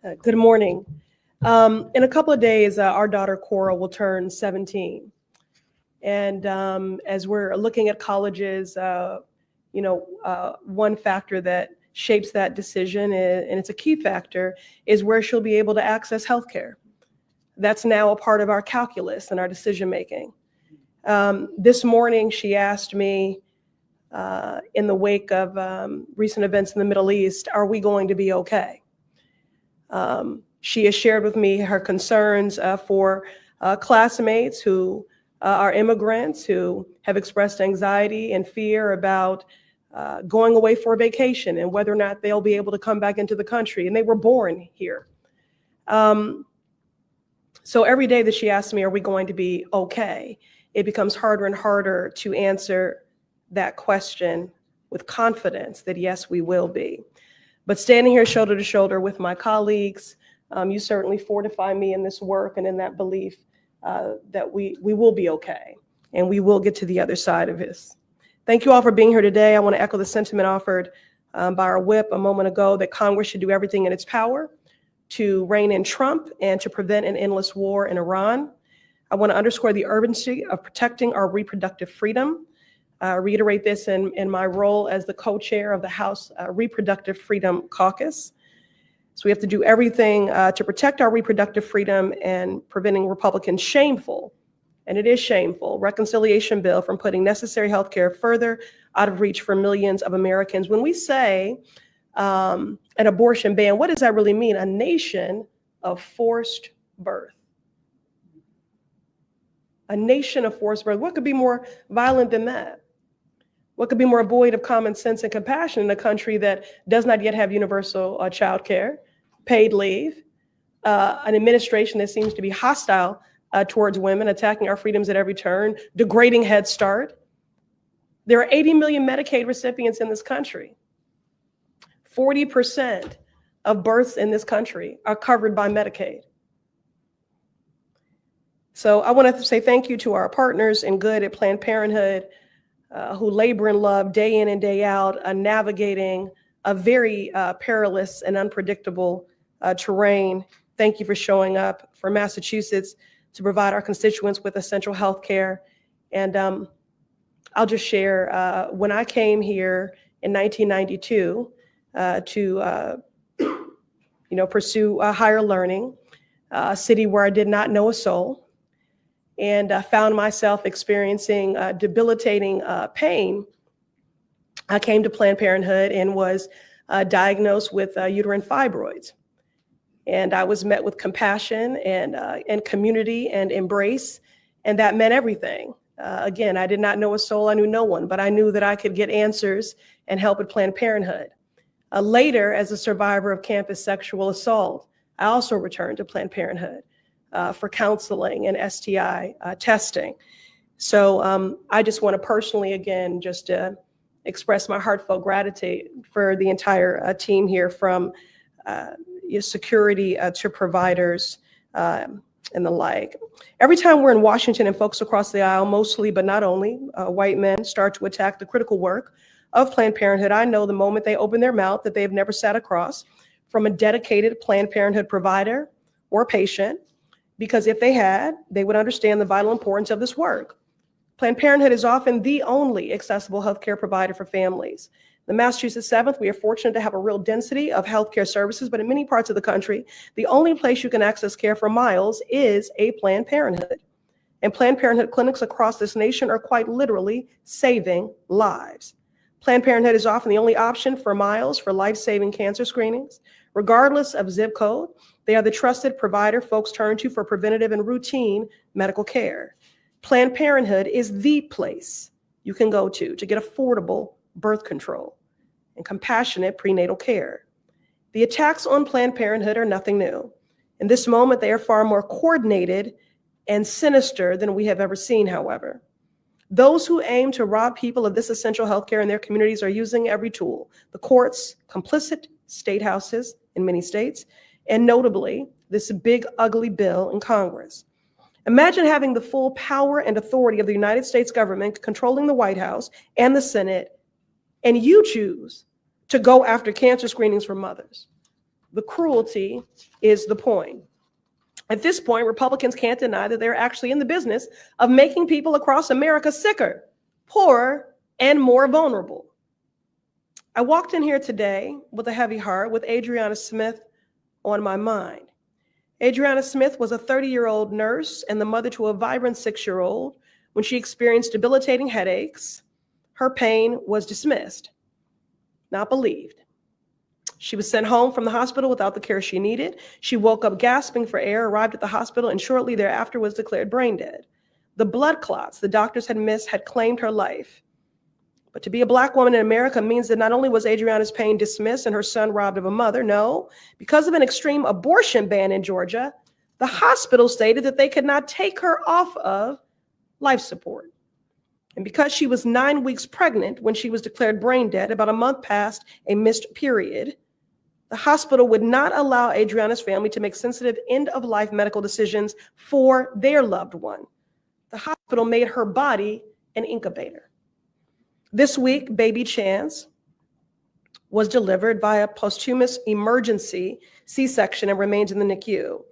Good morning. In a couple of days, our daughter Cora will turn 17. And as we're looking at colleges, one factor that shapes that decision, and it's a key factor, is where she'll be able to access healthcare. That's now a part of our calculus and our decision making. This morning, she asked me, in the wake of recent events in the Middle East, are we going to be okay? She has shared with me her concerns for classmates who are immigrants who have expressed anxiety and fear about going away for a vacation and whether or not they'll be able to come back into the country. And they were born here. So every day that she asks me, are we going to be okay? It becomes harder and harder to answer that question with confidence that yes, we will be. But standing here shoulder to shoulder with my colleagues, you certainly fortify me in this work and in that belief that we will be okay and we will get to the other side of this. Thank you all for being here today. I want to echo the sentiment offered by our whip a moment ago that Congress should do everything in its power to rein in Trump and to prevent an endless war in Iran. I want to underscore the urgency of protecting our reproductive freedom. Reiterate this in my role as the co-chair of the House Reproductive Freedom Caucus. So we have to do everything to protect our reproductive freedom and preventing Republicans' shameful, and it is shameful, reconciliation bill from putting necessary health care further out of reach for millions of Americans. When we say an abortion ban, what does that really mean? A nation of forced birth. A nation of forced birth. What could be more violent than that? What could be more void of common sense and compassion in a country that does not yet have universal child care, paid leave, an administration that seems to be hostile towards women, attacking our freedoms at every turn, degrading Head Start? There are 80 million Medicaid recipients in this country. 40% of births in this country are covered by Medicaid. So I want to say thank you to our partners in good at Planned Parenthood, who labor and love day in and day out, navigating a very perilous and unpredictable terrain. Thank you for showing up for Massachusetts to provide our constituents with essential health care. And I'll just share, when I came here in 1992 to pursue higher learning, a city where I did not know a soul, and found myself experiencing debilitating pain, I came to Planned Parenthood and was diagnosed with uterine fibroids. And I was met with compassion and community and embrace, and that meant everything. Again, I did not know a soul, I knew no one, but I knew that I could get answers and help at Planned Parenthood. Later, as a survivor of campus sexual assault, I also returned to Planned Parenthood for counseling and STI testing. So I just want to personally, again, just express my heartfelt gratitude for the entire team here, from security to providers and the like. Every time we're in Washington and folks across the aisle, mostly but not only white men, start to attack the critical work of Planned Parenthood, I know the moment they open their mouth that they have never sat across from a dedicated Planned Parenthood provider or patient, because if they had, they would understand the vital importance of this work. Planned Parenthood is often the only accessible healthcare provider for families. The Massachusetts 7th, we are fortunate to have a real density of healthcare services, but in many parts of the country, the only place you can access care for miles is a Planned Parenthood. And Planned Parenthood clinics across this nation are quite literally saving lives. Planned Parenthood is often the only option for miles for life-saving cancer screenings. Regardless of zip code, they are the trusted provider folks turn to for preventative and routine medical care. Planned Parenthood is the place you can go to get affordable birth control and compassionate prenatal care. The attacks on Planned Parenthood are nothing new. In this moment, they are far more coordinated and sinister than we have ever seen, however. Those who aim to rob people of this essential healthcare in their communities are using every tool: the courts, complicit state houses in many states, and notably, this big, ugly bill in Congress. Imagine having the full power and authority of the United States government controlling the White House and the Senate, and you choose to go after cancer screenings for mothers. The cruelty is the point. At this point, Republicans can't deny that they're actually in the business of making people across America sicker, poorer, and more vulnerable. I walked in here today with a heavy heart with Ayanna Smith on my mind. Ayanna Smith was a 30-year-old nurse and the mother to a vibrant 6-year-old. When she experienced debilitating headaches, her pain was dismissed, not believed. She was sent home from the hospital without the care she needed. She woke up gasping for air, arrived at the hospital, and shortly thereafter was declared brain dead. The blood clots the doctors had missed had claimed her life. But to be a Black woman in America means that not only was Ayanna's pain dismissed and her son robbed of a mother, no, because of an extreme abortion ban in Georgia, the hospital stated that they could not take her off of life support. And because she was 9 weeks pregnant when she was declared brain dead, about a month past a missed period, the hospital would not allow Ayanna's family to make sensitive end-of-life medical decisions for their loved one. The hospital made her body an incubator. This week, baby Chance was delivered via posthumous emergency C-section and remains in the NICU.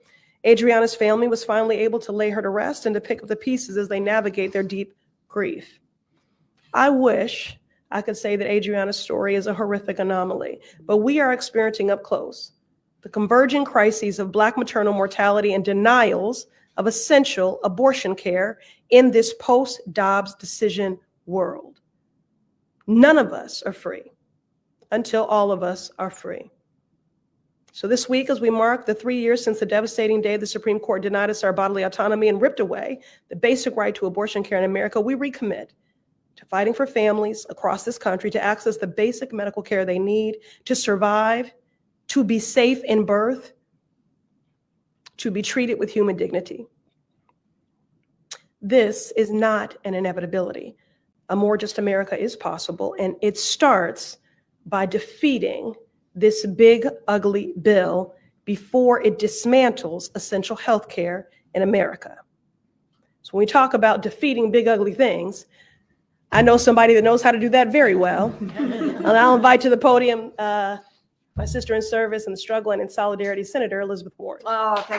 Ayanna's family was finally able to lay her to rest and to pick up the pieces as they navigate their deep grief. I wish I could say that Ayanna's story is a horrific anomaly, but we are experiencing up close the converging crises of Black maternal mortality and denials of essential abortion care in this post-Dobbs decision world. None of us are free until all of us are free. So this week, as we mark the 3 years since the devastating day the Supreme Court denied us our bodily autonomy and ripped away the basic right to abortion care in America, we recommit to fighting for families across this country to access the basic medical care they need to survive, to be safe in birth, to be treated with human dignity. This is not an inevitability. A more just America is possible, and it starts by defeating this big, ugly bill before it dismantles essential health care in America. So when we talk about defeating big, ugly things, I know somebody that knows how to do that very well. And I'll invite to the podium my sister in service and the struggle and in solidarity, Senator Elizabeth Warren. Oh, thank